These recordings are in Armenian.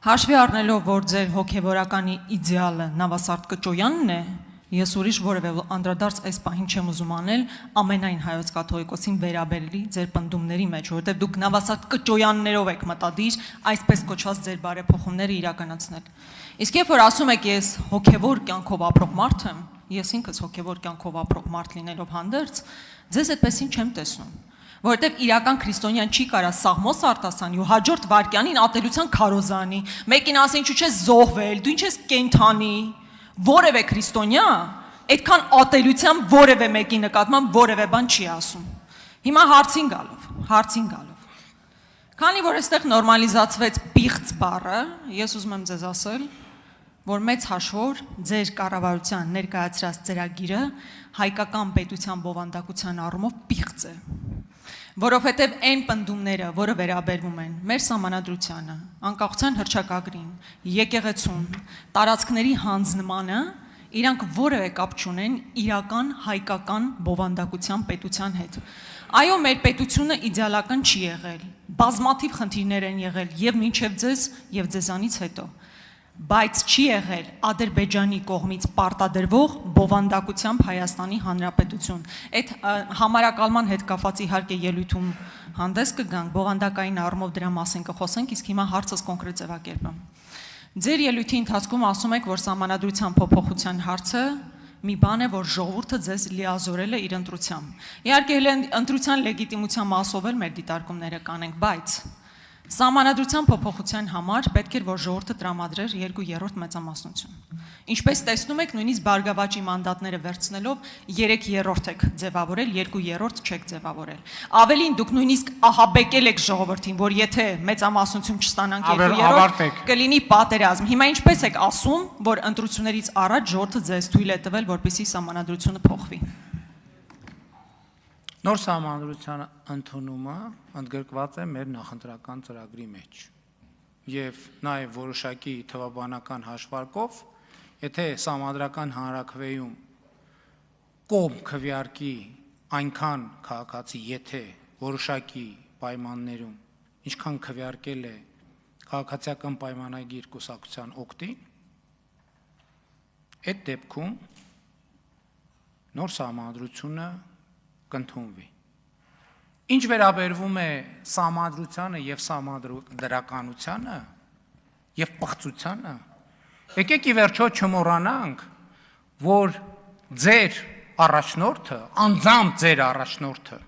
Հաշվի առնելով, որ ձեր հոգևորականի իդեալը Նավասարդ Կճոյանն է, ես ուրիշ որևէ անդրադարձ այս պահին չեմ ուզում անել ամենայն հայոց կաթողիկոսին վերաբերելի ձեր պնդումների մեջ, որովհետև դուք Նավասարդ Կճոյաններով եք մտադիր այսպես կոչված ձեր բարեփոխումները իրականացնել։ Իսկ երբ որ ասում եք ես հոգևոր կյանքով ապրող մարդ եմ, ես ինքս հոգևոր կյանքով ապրող մարդ լինելով հանդերձ, ձեզ այդպեսին չեմ տեսնում։ Որովհետև իրական քրիստոնյան չի կարա Սաղմոս Արտասանի ու հաջորդ վարքյանին ատելության քարոզանի, մեկին ասի ինչու չես զոհվել, դու ինչ ես կենթանի, որևէ քրիստոնյա այդքան ատելության որևէ մեկի նկատմամբ որևէ բան չի ասում։ Հիմա հարցին գալով։ Քանի որ այստեղ նորմալիզացվեց պիղծ բառը, ես ուզում եմ ձեզ ասել, որ մեծ հաշվով ձեր կառավարության ներկայացրած ծրագիրը հայկական պետության բովանդակության առումով պիղծ է։ Որովհետև այն պնդումները, որը վերաբերվում են մեր սահմանադրությանը, անկախության հռչակագրին, եկեղեցուն, տարածքների հանձնմանը, իրանք որևէ կապ չունեն իրական հայկական բովանդակության պետության հետ։ Այո, մեր պետությունը իդեալական չի եղել, բազմաթիվ խնդիրներ են եղել եւ մինչեւ ձեզ եւ ձեզանից հետո, բայց չի եղել Ադրբեջանի կողմից պարտադրվող բովանդակությամբ Հայաստանի Հանրապետություն։ Այդ համարակալման հետ կապված իհարկե ելույթում հանդես կգանք, բովանդակային առումով դրա մասին կխոսենք, իսկ հիմա հարցս կոնկրետ ձևակերպեմ։ Ձեր ելույթի ընթացքում ասում եք, որ սահմանադրության փոփոխության հարցը մի բան է, որ ժողովուրդը ձեզ լիազորել է իր ընտրությամբ։ Իհարկե ընտրության լեգիտիմության մասով էլ մեր դիտարկումները կանենք, բայց Սահմանադրության փոփոխության համար պետք էր, որ ժողովուրդը տրամադրեր 2/3 մեծամասնություն։ Ինչպես տեսնում եք, նույնիսկ Բարգավաճի մանդատները վերցնելով 3/3 եք ձևավորել, 2/3 չեք ձևավորել։ Ավելին, դուք նույնիսկ ահաբեկել եք ժողովրդին, որ եթե մեծամասնություն չստանանք 2/3 կլինի պատերազմ։ Հիմա ինչպես եք ասում, որ ընտրություններից առաջ ժողովուրդը ձեզ թույլ է տվել, որպեսզի սահմանադրությունը փոխվի։ Նոր սահմանադրության ընդունումը ընդգրկված է մեր նախընտրական ծրագրի մեջ եւ նաեւ որոշակի թվաբանական հաշվարկով, եթե սահմանադրական հանրաքվեում կողմ քվեարկի այնքան քաղաքացի, եթե որոշակի պայմաններում ինչքան քվեարկել է քաղաքացիական պայմանագիր կուսակցության օգտին, այդ դեպքում նոր սահմանադրությունը կընդունվի։ Ինչ վերաբերվում է սահմանադրությանը եւ սահմանադրականությանը եւ պղծությանը, եկեք ի վերջո չմոռանանք, որ ձեր առաջնորդը, անձամբ ձեր առաջնորդը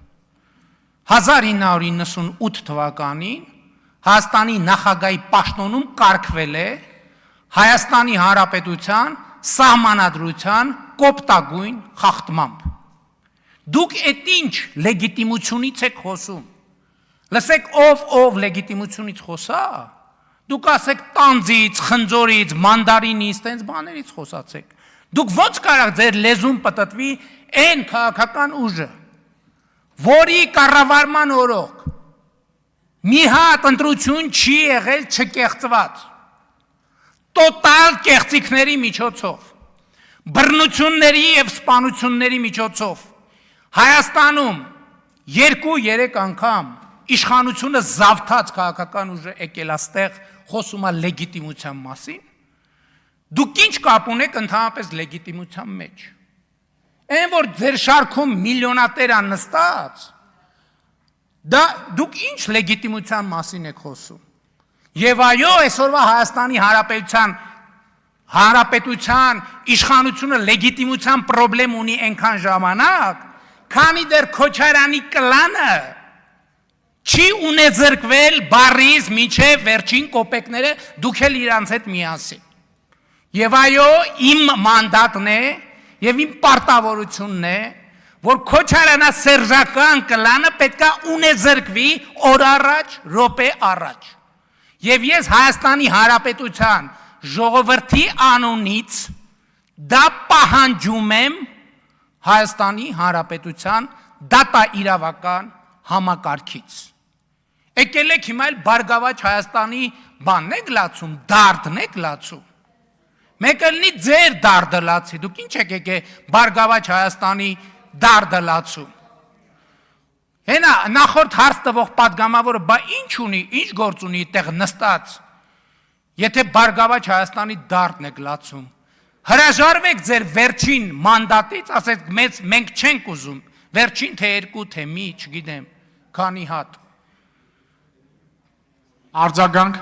1998 թվականին Հայաստանի նախագահի պաշտոնում կարգվել է Հայաստանի Հանրապետության սահմանադրության կոպտագույն խախտմամբ։ Դուք այդ ինչ լեգիտիմությունից եք խոսում։ Լսեք, ով լեգիտիմությունից խոսա, դուք ասեք տանձից, խնձորից, մանդարինից, տենց բաներից խոսացեք։ Դուք ո՞նց կարող ձեր լեզուն պտտվի այն քաղաքական ուժը, որի կառավարման օրոք մի հատ ընտրություն չի եղել չկեղծված, տոտալ կեղծիքների միջոցով, բռնությունների եւ սպանությունների միջոցով Հայաստանում 2-3 անգամ իշխանությունը զավթած քաղաքական ուժը եկել աստեղ խոսում է լեգիտիմության մասին, դուք ինչ կապ ունեք ընդհանրապես լեգիտիմության մեջ։ Այն որ ձեր շարքում միլիոնատեր են նստած, դա դուք ինչ լեգիտիմության մասին եք խոսում։ Եվ այո, այսօրվա Հայաստանի Հանրապետության իշխանությունը լեգիտիմության խնդրեմ ունի այնքան ժամանակ, քանի դեռ Քոչարյանի կլանը չի ունեզրկվել բարից մինչև վերջին կոպեկները, դուք էլ իրանց հետ միասին։ Եվ այո, իմ մանդատն է եւ իմ պարտավորությունն է, որ Քոչարյանա-սերժական կլանը պետքա ունեզրկվի օր առաջ, րոպե առաջ։ Եվ ես Հայաստանի Հանրապետության ժողովրդի անունից դա պահանջում եմ Հայաստանի Հանրապետության դատաիրավական համակարգից։ Եկել եք հիմա էլ Բարգավաճ Հայաստանի բանն եք լացում, դարդն եք լացում։ Մեկը լինի ձեր դարդը լացի, դուք ինչ եք եկել Բարգավաճ Հայաստանի դարդը լացում։ Հենա նախորդ հարց տվող պատգամավորը բա ինչ ունի, ինչ գործ ունի այդտեղ նստած Եթե Բարգավաճ Հայաստանի դարդն եք լացում, հրաժարվեք ձեր վերջին մանդատից, ասեք մենք չենք ուզում, վերջին թե երկու, թե մի, չգիտեմ, քանի հատ։ Արձագանք։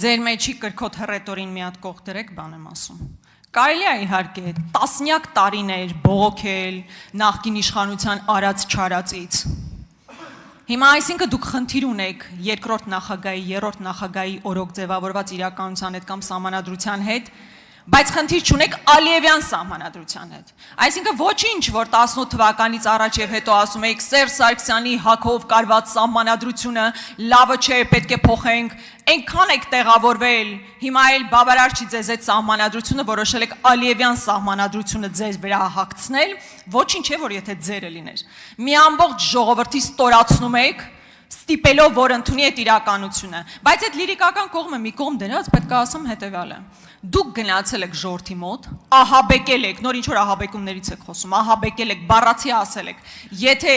Ձեր մեջի կրքոտ հռետորին մի հատ կողք դրեք, բան եմ ասում։ Կարելի է իհարկե տասնյակ տարիներ բողոքել նախկին իշխանության արած չարածից։ Հիմա այսինքն դուք խնդիր ունեք երկրորդ նախագահի, երրորդ նախագահի օրոք ձևավորված իրականության հետ կամ սահմանադրության հետ, բայց խնդիր չունեք Ալիևյան սահմանադրության հետ։ Այսինքն ոչինչ, որ 18 թվականից առաջ եւ հետո ասում եք Սերժ Սարգսյանի հակով կարված սահմանադրությունը լավը չէ, պետք է փոխենք, այնքան եք տեղավորվել, հիմա էլ բավարար չի ձեզ այդ սահմանադրությունը, որոշել եք Ալիևյան սահմանադրությունը ձեզ վրա հագցնել, ոչինչ չէ, որ եթե ձերը լիներ։ Մի ամբողջ ժողովրդի ստորացնում եք, ստիպելով, որ ընդունի այդ իրականությունը, բայց այդ լիրիկական կողմը մի կողմ դրած պետք է ասեմ հետևյալը։ Դուք գնացել եք ժողովրդի մոտ, ահաբեկել եք, նոր ինչ որ ահաբեկումներից եք խոսում, ահաբեկել եք, բառացի ասել եք, եթե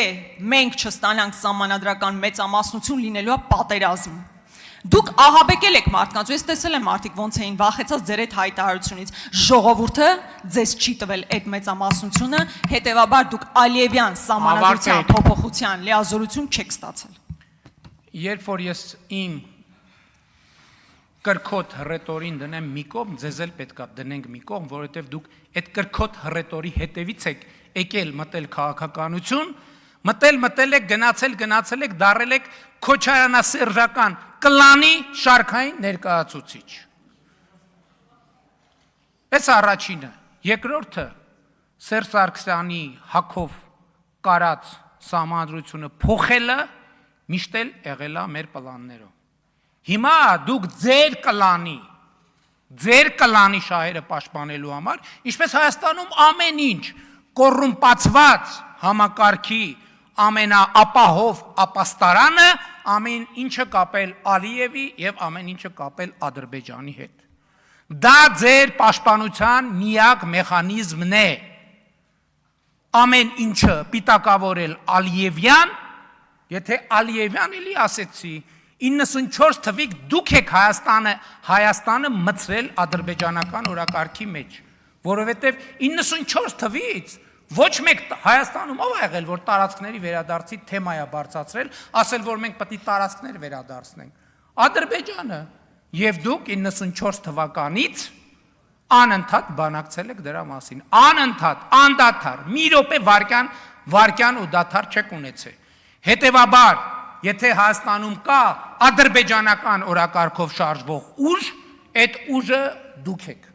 մենք չստանանք սահմանադրական մեծամասնություն լինելու է պատերազմ։ Դուք ահաբեկել եք մարդկանց, ես տեսել եմ մարդիկ ոնց էին վախեցած ձեր այդ հայտարարությունից, ժողովուրդը ձեզ չի տվել այդ մեծամասնությունը, հետևաբար դուք Ալիևյան սահմանադրության փոփոխության լիազորություն չեք ստացել։ Երբ որ ես իմ կրքոտ հռետորին դնեմ մի կողմ, ձեզ էլ պետքա դնենք մի կողմ, որովհետև դուք այդ կրքոտ հռետորի հետևից եք եկել մտել քաղաքականություն, մտել եք, գնացել եք, դարել եք քոչարանասերժական կլանի շարքային ներկայացուցիչ։ Այս առաջինը, երկրորդը Սերժ Սարգսյանի հակով կարած սահմանադրությունը փոխելը միշտ էլ եղել է մեր պլաններով։ Հիմա դուք ձեր կլանի շահերը պաշտպանելու համար, ինչպես Հայաստանում ամեն ինչ կոռումպացված համակարգի ամենաապահով ապաստարանը, ամեն ինչը կապել Ալիևի եւ ամեն ինչը կապել Ադրբեջանի հետ։ Դա ձեր պաշտպանության միակ մեխանիզմն է։ Ամեն ինչը պիտակավորել Ալիևյան, եթե Ալիևյան էլի ասեցի, 94 թվիկ դուք եք Հայաստանը մցրել ադրբեջանական օրակարգի մեջ, որովհետև 94 թվից ոչ մեկ Հայաստանում ով ա եղել, որ տարածքների վերադարձի թեմայա բարձրացրել, ասել, որ մենք պետք է տարածքներ վերադարձնենք։ Ադրբեջանը, եւ դուք 94 թվականից անընդհատ բանակցել եք դրա մասին, անընդհատ, անդադար, մի րոպե վարկյան ու դադար չեք ունեցել։ Հետևաբար, եթե Հայաստանում կա ադրբեջանական օրակարգով շարժվող ուժ, այդ ուժը դուք եք։